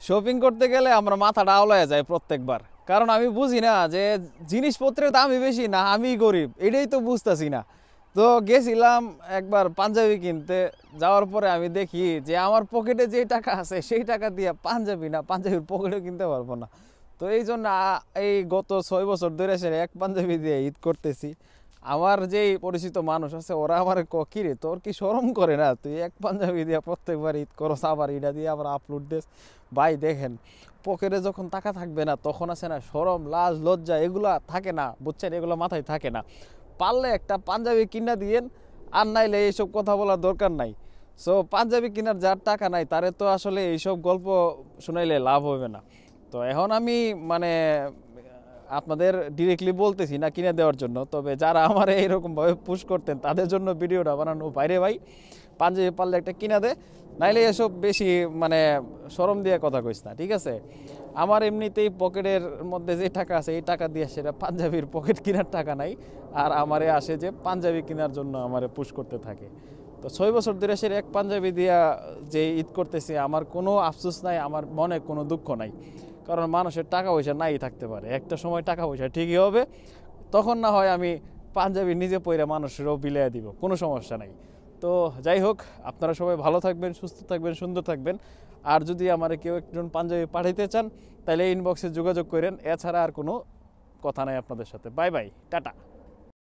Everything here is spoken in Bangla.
শপিং করতে গেলে আমরা মাথাটা আওলায় যায় প্রত্যেকবার, কারণ আমি বুঝি না যে জিনিসপত্রের দামই বেশি না আমি গরিব, এটাই তো বুঝতেছি না। তো গেছিলাম একবার পাঞ্জাবি কিনতে, যাওয়ার পরে আমি দেখি যে আমার পকেটে যে টাকা আছে সেই টাকা দিয়ে পাঞ্জাবি না, পাঞ্জাবির পকেটেও কিনতে পারবো না। তো এই জন্য এই গত 6 বছর ধরে সে এক পাঞ্জাবি দিয়ে ঈদ করতেছি। আমার যেই পরিচিত মানুষ আছে ওরা আমার কিরে তোর কি শরম করে না, তুই এক পাঞ্জাবি দিয়ে প্রত্যেকবার ঈদ করস, আবার এটা দিয়ে আবার আপলোড দিস। ভাই দেখেন, পকেটে যখন টাকা থাকবে না তখন আছে না শরম লাজ লজ্জা এগুলা থাকে না, বুঝছেন, এগুলো মাথায় থাকে না। পারলে একটা পাঞ্জাবি কিনা দিয়েন, আর নাইলে এইসব কথা বলার দরকার নাই। সো পাঞ্জাবি কেনার যার টাকা নাই তারে তো আসলে এইসব গল্প শোনাইলে লাভ হবে না। তো এখন আমি মানে আপনাদের ডিরেক্টলি বলতেছি না কিনে দেওয়ার জন্য, তবে যারা আমার এইরকমভাবে পুশ করতেন তাদের জন্য ভিডিওটা বানানো। বাইরে ভাই পাঞ্জাবি পারলে একটা কিনা দে, নাইলে এসব বেশি মানে শরম দিয়ে কথা কইস না, ঠিক আছে? আমার এমনিতেই পকেটের মধ্যে যে টাকা আছে এই টাকা দিয়ে সেটা পাঞ্জাবির পকেট কেনার টাকা নাই, আর আমারে আসে যে পাঞ্জাবি কেনার জন্য আমারে পুশ করতে থাকে। তো 6 বছর ধরে সে এক পাঞ্জাবি দিয়া যে ঈদ করতেছে আমার কোনো আফসোস নাই, আমার মনে কোনো দুঃখ নাই। কারণ মানুষের টাকা পয়সা নাই থাকতে পারে, একটা সময় টাকা পয়সা ঠিকই হবে, তখন না হয় আমি পাঞ্জাবি নিজে পরে মানুষেরও বিলিয়ে দিব, কোনো সমস্যা নাই। তো যাই হোক, আপনারা সবাই ভালো থাকবেন, সুস্থ থাকবেন, সুন্দর থাকবেন। আর যদি আমার কেউ একজন পাঞ্জাবি পাঠাইতে চান তাহলে ইনবক্সে যোগাযোগ করেন, এছাড়া আর কোনো কথা নাই আপনাদের সাথে। Bye bye, tata.